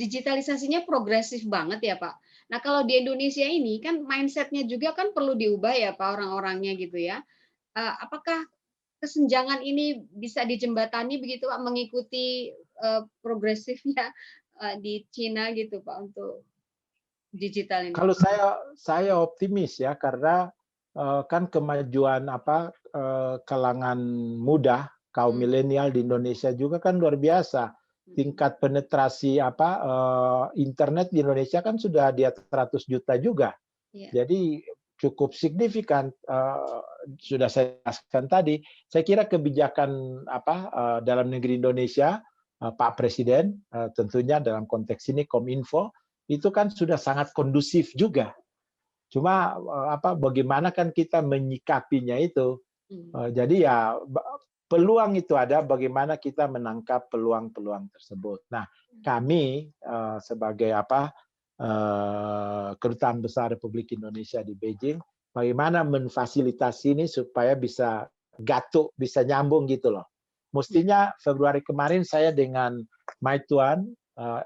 digitalisasinya progresif banget ya Pak. Nah kalau di Indonesia ini kan mindset-nya juga kan perlu diubah ya Pak orang-orangnya gitu ya. Apakah kesenjangan ini bisa dijembatani begitu Pak, mengikuti, progresifnya, di Cina gitu Pak untuk digital ini? Kalau saya optimis ya karena kan kemajuan kalangan muda kaum Mmm, milenial di Indonesia juga kan luar biasa. mhm, Tingkat penetrasi internet di Indonesia kan sudah di atas 100 juta juga. iya, Jadi cukup signifikan sudah saya jelaskan tadi. Saya kira kebijakan dalam negeri Indonesia Pak Presiden tentunya dalam konteks ini Kominfo itu kan sudah sangat kondusif juga. Cuma bagaimana kan kita menyikapinya itu. mmm, Jadi ya peluang itu ada, bagaimana kita menangkap peluang-peluang tersebut. Nah, kami sebagai Kedutaan Besar Republik Indonesia di Beijing, bagaimana memfasilitasi ini supaya bisa gatuk, bisa nyambung gitu loh. iya, Mestinya Februari kemarin saya dengan Meituan,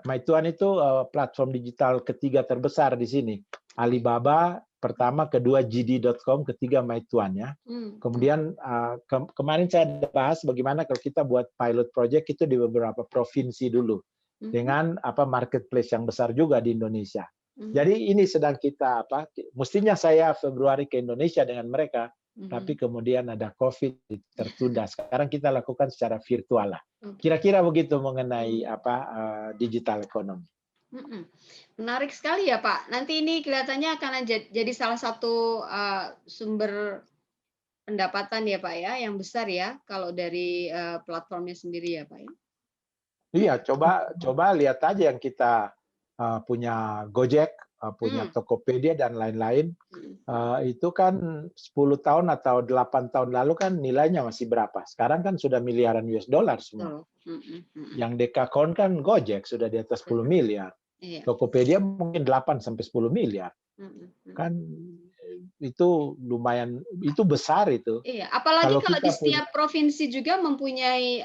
Meituan itu platform digital ketiga terbesar di sini. Alibaba pertama, kedua JD.com, ketiga Meituan ya. mhm, Kemudian kemarin saya bahas bagaimana kalau kita buat pilot project itu di beberapa provinsi dulu mhm, dengan marketplace yang besar juga di Indonesia. mhm, Jadi ini sedang kita mestinya saya Februari ke Indonesia dengan mereka, tapi mhm, kemudian ada COVID tertunda. Sekarang kita lakukan secara virtual lah. oke, Kira-kira begitu mengenai mmm. digital economy. Mhm. Menarik sekali ya, Pak. Nanti ini kelihatannya akan jadi salah satu, sumber pendapatan ya, Pak, ya, yang besar ya, kalau dari, platformnya sendiri ya, Pak, ya? Iya, coba coba lihat aja yang kita punya Gojek, punya Mmm, Tokopedia dan lain-lain. mhm, Itu kan 10 tahun atau 8 tahun lalu kan nilainya masih berapa? Sekarang kan sudah miliaran US dollar semua. betul, mhm mhm, Yang Dekakon kan Gojek sudah di atas 10 betul, miliar. iya, Tokopedia mungkin 8 sampai 10 miliar. mhm mhm. Kan itu lumayan, itu besar itu. Iya, apalagi Kalau kalau di kita punya, setiap provinsi juga mempunyai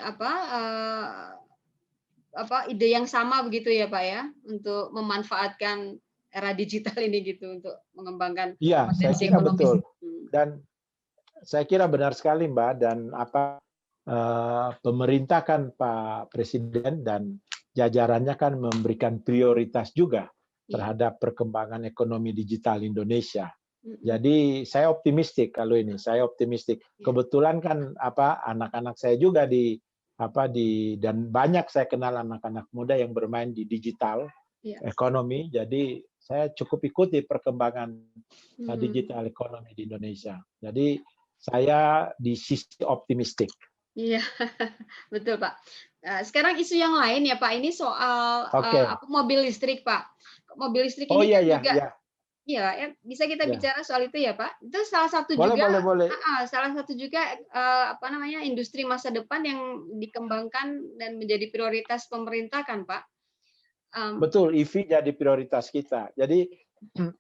ide yang sama begitu ya, Pak, ya, untuk memanfaatkan era digital ini gitu, untuk mengembangkan iya, saya potensi kira ekonomi. betul. Mhm, Dan saya kira benar sekali Mbak, dan pemerintah kan Pak Presiden dan jajarannya kan memberikan prioritas juga iya, terhadap perkembangan ekonomi digital Indonesia. mhm, Jadi saya optimistik kalau ini, saya optimistik. iya, Kebetulan kan anak-anak saya juga dan banyak saya kenal anak-anak muda yang bermain di digital iya, ekonomi. Jadi saya cukup ikuti perkembangan mmm. digital ekonomi di Indonesia. Jadi saya di sisi optimistik. Iya, betul, Pak. Sekarang isu yang lain ya, Pak, ini soal, Oke. mobil listrik, Pak. Mobil listrik Oh ini iya kan ya, juga ya, iya, ya, bisa kita ya. bicara soal itu ya, Pak? Itu salah satu Boleh, juga boleh, boleh. salah satu juga, industri masa depan yang dikembangkan dan menjadi prioritas pemerintah kan, Pak? Mmm, Betul, EV jadi prioritas kita. Jadi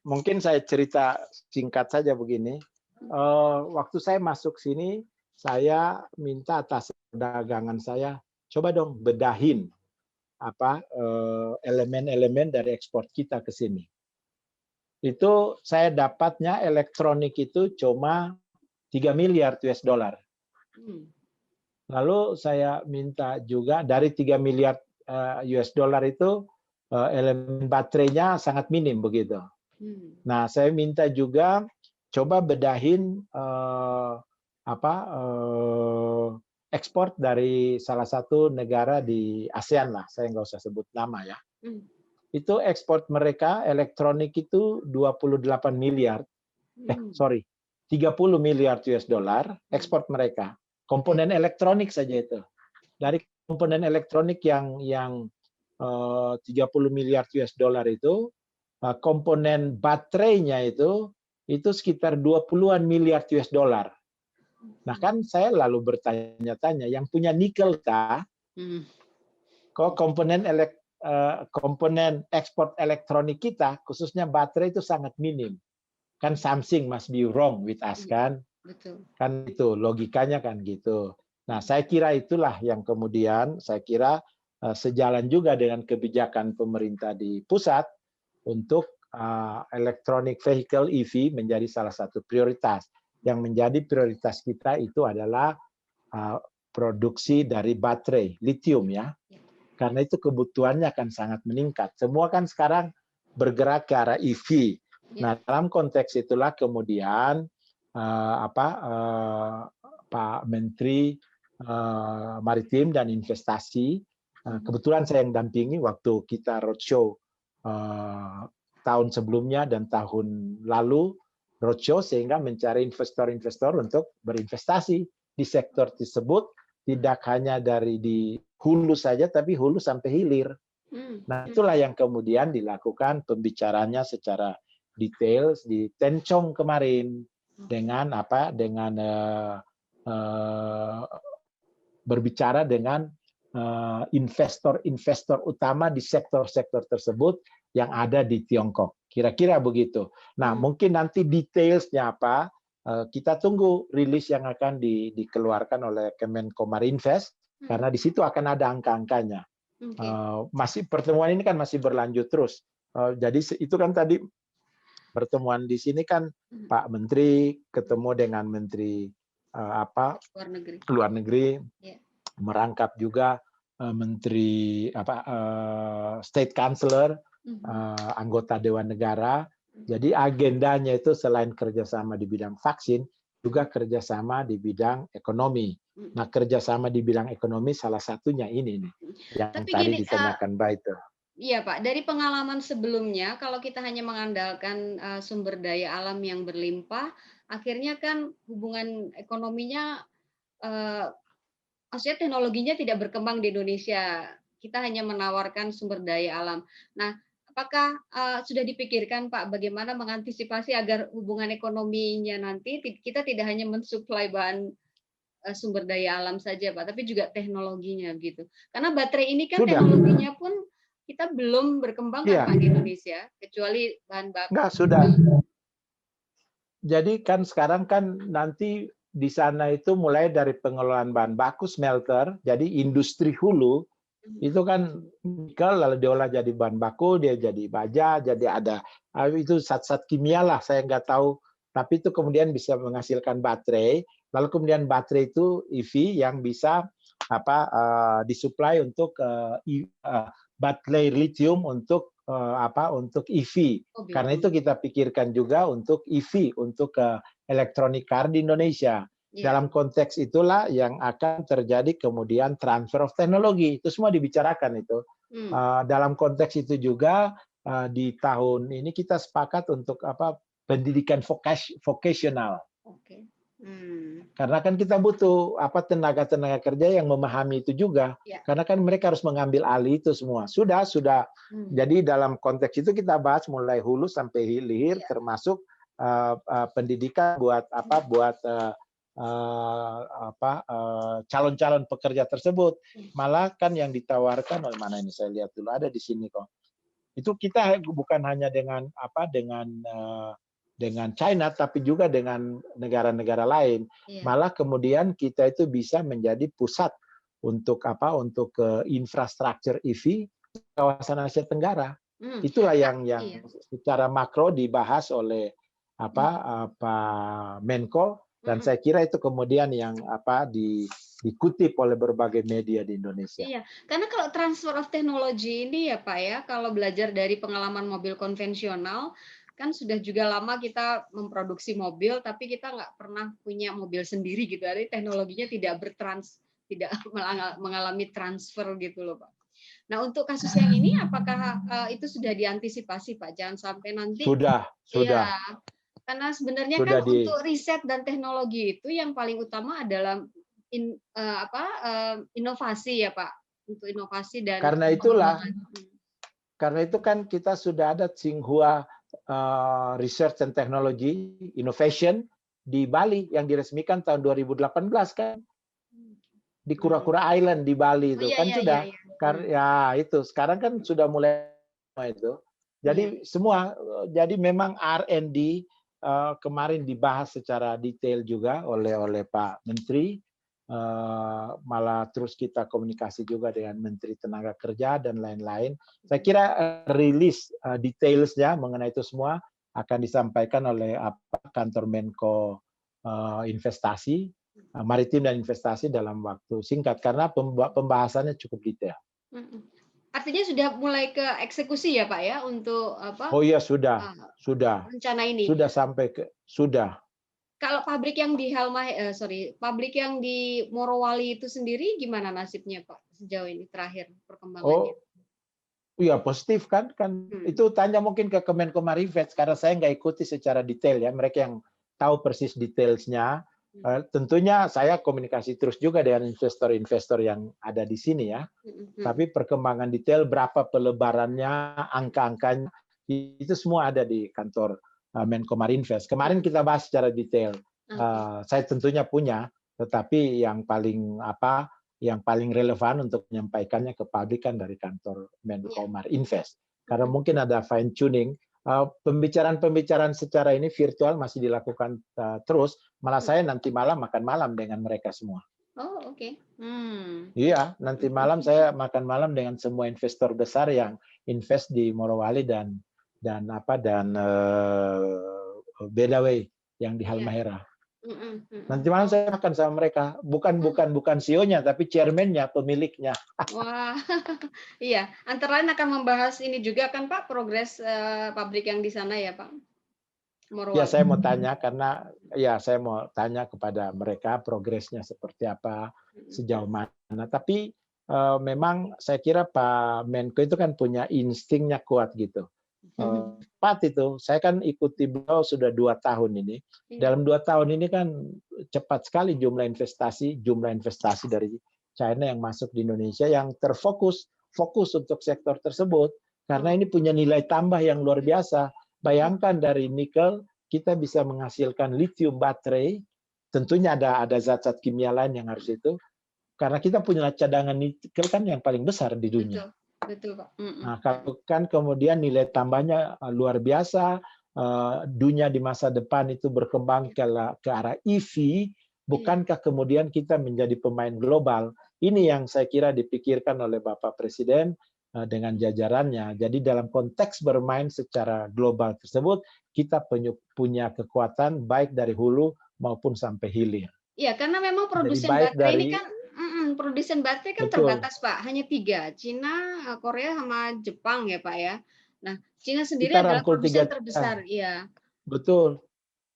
mungkin saya cerita singkat saja begini. Waktu saya masuk sini, saya minta atas dagangan saya, coba dong bedahin elemen-elemen dari ekspor kita ke sini. Itu saya dapatnya elektronik itu cuma 3 miliar US dollar. mhm, Lalu saya minta juga dari 3 miliar US dollar itu elemen baterainya sangat minim begitu. mmm, Nah, saya minta juga coba bedahin ekspor dari salah satu negara di ASEAN lah, saya nggak usah sebut nama ya. mmm, Itu ekspor mereka elektronik itu 28 miliar, mmm, sorry, 30 miliar US dollar mmm, ekspor mereka. iya, Komponen elektronik saja itu. Dari komponen elektronik yang 30 miliar US dollar itu, komponen baterainya itu sekitar 20-an miliar US dollar. Nah, mhm, kan saya lalu bertanya-tanya, yang punya nikel kah? mhm, Kok komponen ekspor elektronik kita, khususnya baterai itu sangat minim. Kan something must be wrong with us iya, kan? betul, Kan itu logikanya kan gitu. Nah, mhm, saya kira itulah yang kemudian saya kira sejalan juga dengan kebijakan pemerintah di pusat untuk electronic vehicle EV menjadi salah satu prioritas. Yang menjadi prioritas kita itu adalah produksi dari baterai lithium ya. Karena itu kebutuhannya akan sangat meningkat. Semua kan sekarang bergerak ke arah EV. Nah, dalam konteks itulah kemudian Pak Menteri Maritim dan Investasi, kebetulan saya yang dampingi waktu kita roadshow tahun sebelumnya dan tahun lalu roadshow, sehingga mencari investor-investor untuk berinvestasi di sektor tersebut, tidak hanya dari di hulu saja, tapi hulu sampai hilir. Nah, itulah yang kemudian dilakukan pembicaranya secara detail di Tencong kemarin dengan berbicara dengan investor-investor utama di sektor-sektor tersebut yang ada di Tiongkok. Kira-kira begitu. Nah, mungkin nanti detailsnya apa, kita tunggu rilis yang akan dikeluarkan oleh Kemenko Marinvest, karena di situ akan ada angka-angkanya. Masih pertemuan ini kan masih berlanjut terus. Jadi itu kan tadi pertemuan di sini kan Pak Menteri ketemu dengan Menteri luar negeri, merangkap juga Menteri State Councilor, anggota Dewan Negara. Jadi agendanya itu selain kerjasama di bidang vaksin, juga kerjasama di bidang ekonomi. Nah, kerjasama di bidang ekonomi salah satunya ini nih, yang Tapi tadi gini, ditanyakan Mbak itu. iya Pak, dari pengalaman sebelumnya, kalau kita hanya mengandalkan sumber daya alam yang berlimpah, akhirnya kan hubungan ekonominya, maksudnya teknologinya tidak berkembang di Indonesia. Kita hanya menawarkan sumber daya alam. Nah, apakah sudah dipikirkan Pak, bagaimana mengantisipasi agar hubungan ekonominya nanti kita tidak hanya mensuplai bahan sumber daya alam saja Pak, tapi juga teknologinya gitu. Karena baterai ini kan Sudah. teknologinya pun kita belum berkembang kan Iya. Pak di Indonesia, kecuali bahan baku. Enggak, sudah. Jadi kan sekarang kan nanti di sana itu mulai dari pengelolaan bahan baku smelter, jadi industri hulu itu kan nikel lalu diolah jadi bahan baku, dia jadi baja, jadi ada itu zat-zat kimia lah, saya nggak tahu, tapi itu kemudian bisa menghasilkan baterai, lalu kemudian baterai itu EV yang bisa disuplai untuk baterai lithium untuk untuk EV. Karena itu kita pikirkan juga untuk EV, untuk electronic car di Indonesia. Dalam konteks itulah yang akan terjadi kemudian transfer of teknologi. Itu semua dibicarakan itu. Dalam konteks itu juga di tahun ini kita sepakat untuk pendidikan vocational. Karena kan kita butuh tenaga-tenaga kerja yang memahami itu juga. Karena kan mereka harus mengambil alih itu semua. Sudah. Jadi dalam konteks itu kita bahas mulai hulu sampai hilir, termasuk pendidikan buat calon-calon pekerja tersebut. Malah kan yang ditawarkan, mana ini saya lihat dulu, ada di sini kok. Itu kita bukan hanya dengan China, tapi juga dengan negara-negara lain. Malah kemudian kita itu bisa menjadi pusat untuk infrastruktur EV kawasan Asia Tenggara. Itulah yang secara makro dibahas oleh Pak Menko, dan saya kira itu kemudian yang dikutip oleh berbagai media di Indonesia. Iya, karena kalau transfer of technology ini ya Pak ya, kalau belajar dari pengalaman mobil konvensional, kan sudah juga lama kita memproduksi mobil, tapi kita nggak pernah punya mobil sendiri gitu. Jadi teknologinya tidak mengalami transfer gitu loh Pak. Nah untuk kasus yang ini, apakah itu sudah diantisipasi Pak? Jangan sampai nanti. Sudah. Ya, karena sebenarnya kan untuk riset dan teknologi itu yang paling utama adalah inovasi ya Pak, untuk inovasi dan karena itu kan kita sudah ada Tsinghua Research and Technology Innovation di Bali yang diresmikan tahun 2018 kan, di Kura-Kura Island di Bali itu sudah. Ya itu sekarang kan sudah mulai itu. Jadi semua, jadi memang R&D kemarin dibahas secara detail juga oleh Pak Menteri. malah terus kita komunikasi juga dengan Menteri Tenaga Kerja dan lain-lain. Saya kira rilis detailsnya mengenai itu semua akan disampaikan oleh kantor Menko Investasi, Maritim dan Investasi dalam waktu singkat karena pembahasannya cukup detail. Artinya sudah mulai ke eksekusi ya Pak ya untuk apa? Oh iya sudah Rencana ini. Sudah. Kalau pabrik yang di pabrik yang di Morowali itu sendiri gimana nasibnya Pak sejauh ini terakhir perkembangannya? Oh iya positif kan itu tanya mungkin ke Kemenko Marinvest karena saya nggak ikuti secara detail ya, mereka yang tahu persis detailsnya. Tentunya saya komunikasi terus juga dengan investor-investor yang ada di sini ya. Tapi perkembangan detail berapa pelebarannya, angka-angkanya itu semua ada di kantor Menko Marinvest. Kemarin kita bahas secara detail. Saya tentunya punya, tetapi yang paling relevan untuk menyampaikannya ke publik kan dari kantor Menko Marinvest. Karena mungkin ada fine tuning. Pembicaraan secara ini virtual masih dilakukan terus. Malah saya nanti malam makan malam dengan mereka semua. Oh oke. Iya, nanti malam saya makan malam dengan semua investor besar yang invest di Morowali dan Bedaway yang di Halmahera. Nanti malam saya makan sama mereka, bukan CEO-nya tapi chairman-nya, pemiliknya. Wah, iya. Antara lain akan membahas ini juga kan Pak, progres pabrik yang di sana ya Pak? Morowali. Ya saya mau tanya karena saya mau tanya kepada mereka progresnya seperti apa, sejauh mana. Tapi memang saya kira Pak Menko itu kan punya instingnya kuat gitu. Tepat itu. Saya kan ikuti beliau sudah 2 tahun ini. Dalam 2 tahun ini kan cepat sekali jumlah investasi dari China yang masuk di Indonesia yang fokus untuk sektor tersebut. Karena ini punya nilai tambah yang luar biasa. Bayangkan dari nikel kita bisa menghasilkan lithium baterai. Tentunya ada zat-zat kimia lain yang harus itu. Karena kita punya cadangan nikel kan yang paling besar di dunia. Betul Pak. Nah, kalau kan kemudian nilai tambahnya luar biasa, dunia di masa depan itu berkembang ke arah EV, bukankah kemudian kita menjadi pemain global? Ini yang saya kira dipikirkan oleh Bapak Presiden dengan jajarannya. Jadi dalam konteks bermain secara global tersebut, kita punya kekuatan baik dari hulu maupun sampai hilir. Iya, karena memang produsen baterai ini kan produsen baterai kan terbatas Pak, hanya 3, Cina, Korea sama Jepang ya Pak ya. Nah, Cina sendiri adalah produsen terbesar, iya. Betul.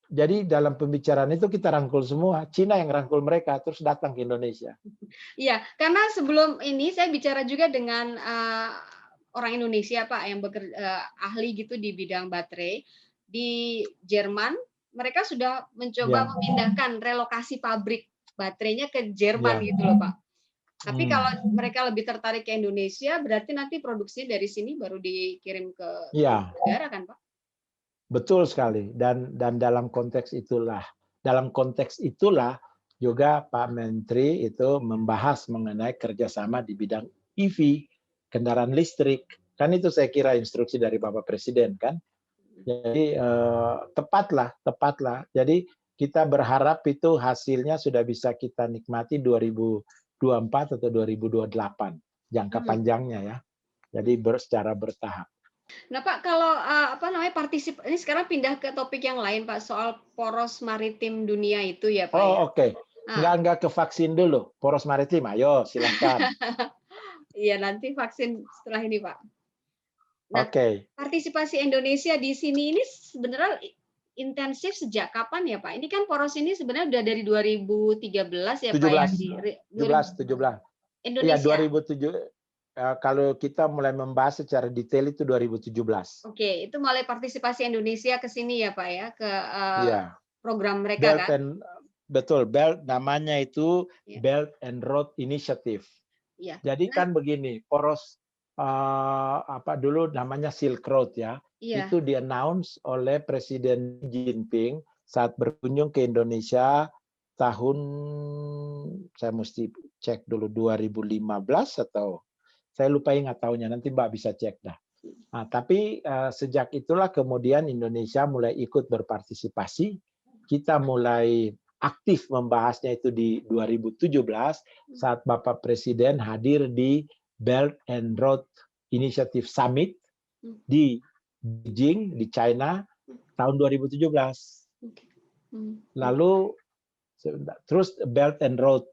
Jadi dalam pembicaraan itu kita rangkul semua, Cina yang rangkul mereka terus datang ke Indonesia. Iya, karena sebelum ini saya bicara juga dengan orang Indonesia Pak yang ahli gitu di bidang baterai di Jerman. Mereka sudah mencoba memindahkan relokasi pabrik baterainya ke Jerman gitu loh Pak. Tapi kalau mereka lebih tertarik ke Indonesia, berarti nanti produksinya dari sini baru dikirim ke negara kan Pak? Betul sekali. Dan dalam konteks itulah juga Pak Menteri itu membahas mengenai kerjasama di bidang EV, kendaraan listrik. Kan itu saya kira instruksi dari Bapak Presiden kan. Jadi tepatlah. Jadi kita berharap itu hasilnya sudah bisa kita nikmati 2024 atau 2028 jangka panjangnya ya. Jadi secara bertahap. Nah Pak, kalau ini sekarang pindah ke topik yang lain Pak, soal poros maritim dunia itu ya Pak. Oh oke. Nggak ke vaksin dulu, poros maritim. Ayo silakan. Iya nanti vaksin setelah ini Pak. Nah, partisipasi Indonesia di sini ini sebenarnya intensif sejak kapan ya Pak? Ini kan poros ini sebenarnya udah dari 2013 ya Pak ya? 17. Indonesia. Iya 2007. Kalau kita mulai membahas secara detail itu 2017. Oke, itu mulai partisipasi Indonesia ke sini ya Pak ya, ke program mereka kan? Betul, namanya itu Belt and Road Initiative. Jadi kan begini, poros dulu namanya Silk Road ya. Itu di-announce oleh Presiden Xi Jinping saat berkunjung ke Indonesia tahun, saya mesti cek dulu 2015 atau saya lupa ingat tahunnya, nanti Mbak bisa cek dah. Nah, tapi sejak itulah kemudian Indonesia mulai ikut berpartisipasi, kita mulai aktif membahasnya itu di 2017 saat Bapak Presiden hadir di Belt and Road Initiative Summit di Beijing, di China tahun 2017. Lalu terus Belt and Road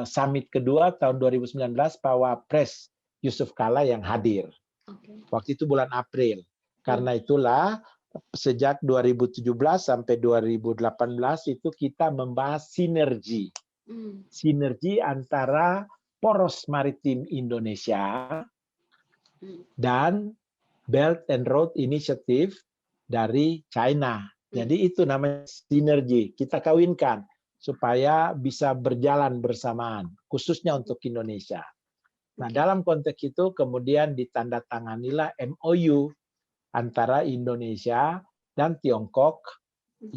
Summit kedua tahun 2019 Pak Wapres Yusuf Kala yang hadir. Waktu itu bulan April. Karena itulah sejak 2017 sampai 2018 itu kita membahas sinergi. Sinergi antara poros maritim Indonesia dan Belt and Road Initiative dari China. Jadi itu namanya sinergi. Kita kawinkan supaya bisa berjalan bersamaan, khususnya untuk Indonesia. Nah, dalam konteks itu kemudian ditandatanganilah MOU antara Indonesia dan Tiongkok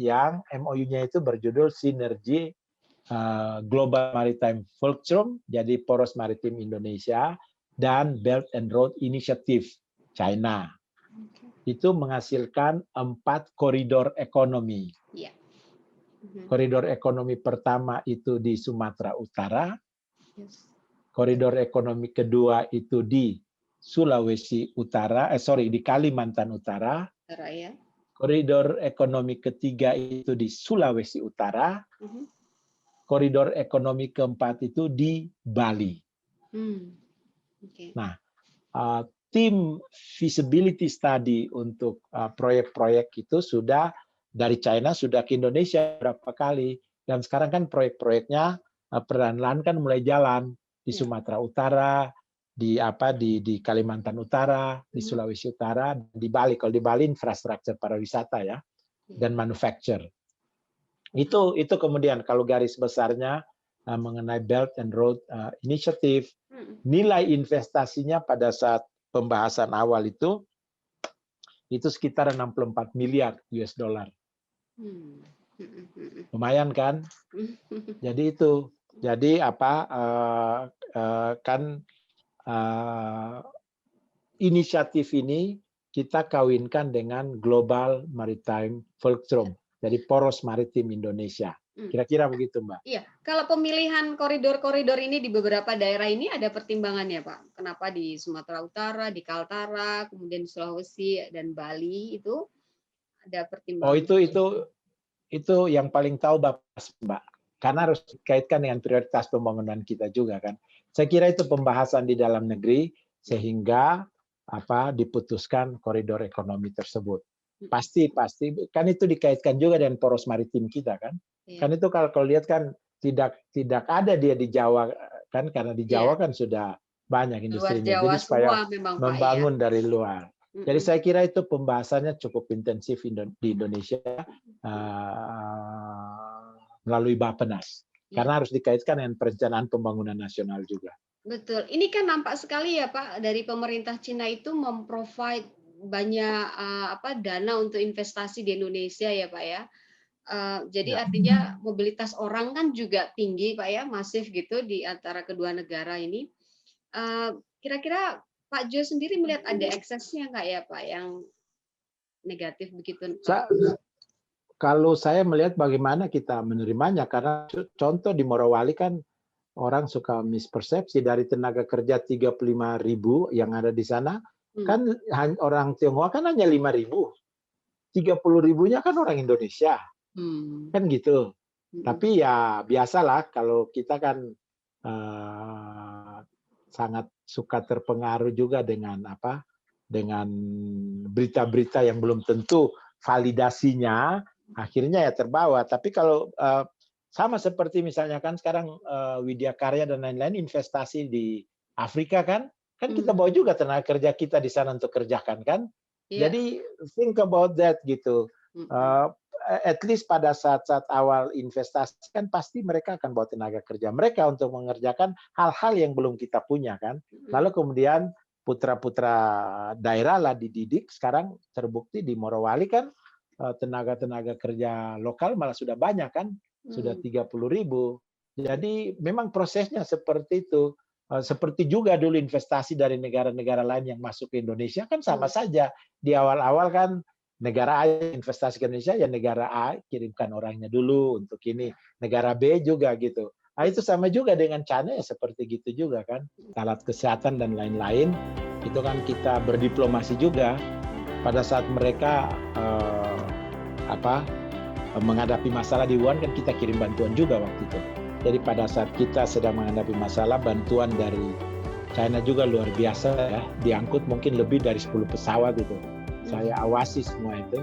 yang MOU-nya itu berjudul Sinergi Global Maritime Fulcrum, jadi Poros Maritim Indonesia, dan Belt and Road Initiative China. Itu menghasilkan 4 koridor ekonomi. Koridor ekonomi pertama itu di Sumatera Utara, koridor ekonomi kedua itu di Sulawesi Utara, di Kalimantan Utara. Koridor ekonomi ketiga itu di Sulawesi Utara. Koridor ekonomi keempat itu di Bali. Nah, tim feasibility study untuk proyek-proyek itu sudah dari China sudah ke Indonesia berapa kali, dan sekarang kan proyek-proyeknya perlahan-lahan kan mulai jalan di Sumatera Utara, di Kalimantan Utara, di Sulawesi Utara, di Bali. Kalau di Bali infrastruktur pariwisata ya, dan manufacture. Itu kemudian kalau garis besarnya mengenai Belt and Road Initiative, nilai investasinya pada saat pembahasan awal itu sekitar 64 miliar US dollar. Lumayan kan? Jadi itu. Jadi inisiatif ini kita kawinkan dengan Global Maritime Fulcrum. Jadi poros maritim Indonesia. Kira-kira begitu, Mbak. Iya, kalau pemilihan koridor-koridor ini di beberapa daerah ini ada pertimbangannya, Pak. Kenapa di Sumatera Utara, di Kaltara, kemudian di Sulawesi dan Bali itu ada pertimbangan? Oh, itu yang paling tahu Bapak, Mbak. Karena harus dikaitkan dengan prioritas pembangunan kita juga kan. Saya kira itu pembahasan di dalam negeri sehingga diputuskan koridor ekonomi tersebut. Pasti kan itu dikaitkan juga dengan poros maritim kita kan. Kan itu kalau lihat kan tidak ada dia di Jawa kan, karena di Jawa kan sudah banyak industrinya. Jadi supaya membangun dari luar. Jadi saya kira itu pembahasannya cukup intensif di Indonesia melalui Bappenas. Karena harus dikaitkan dengan perencanaan pembangunan nasional juga. Betul. Ini kan nampak sekali ya Pak, dari pemerintah Cina itu memprovide banyak dana untuk investasi di Indonesia ya Pak ya. Jadi artinya mobilitas orang kan juga tinggi Pak ya, masif gitu di antara kedua negara ini. Kira-kira Pak Jo sendiri melihat ada eksesnya nggak ya Pak yang negatif begitu? Kalau saya melihat bagaimana kita menerimanya, karena contoh di Morowali kan orang suka mispersepsi dari tenaga kerja 35.000 yang ada di sana, kan orang Tionghoa kan hanya 5.000, 30.000-nya kan orang Indonesia, kan gitu. Tapi ya biasalah kalau kita kan sangat suka terpengaruh juga dengan berita-berita yang belum tentu validasinya, akhirnya ya terbawa. Tapi kalau sama seperti misalnya kan sekarang Widya Karya dan lain-lain investasi di Afrika kan kita bawa juga tenaga kerja kita di sana untuk kerjakan kan. Jadi think about that gitu. At least pada saat-saat awal investasi kan pasti mereka akan bawa tenaga kerja mereka untuk mengerjakan hal-hal yang belum kita punya kan. Lalu kemudian putra-putra daerah lah dididik. Sekarang terbukti di Morowali kan tenaga-tenaga kerja lokal malah sudah banyak kan, sudah 30.000. Jadi memang prosesnya seperti itu. Seperti juga dulu investasi dari negara-negara lain yang masuk ke Indonesia kan sama saja. Di awal-awal kan negara A investasi ke Indonesia, ya negara A kirimkan orangnya dulu untuk ini, negara B juga gitu. Nah, itu sama juga dengan China ya seperti gitu juga kan. Alat kesehatan dan lain-lain, itu kan kita berdiplomasi juga pada saat mereka menghadapi masalah di Wuhan, kan kita kirim bantuan juga waktu itu. Jadi pada saat kita sedang menghadapi masalah, bantuan dari China juga luar biasa ya, diangkut mungkin lebih dari 10 pesawat itu. Saya awasi semua itu.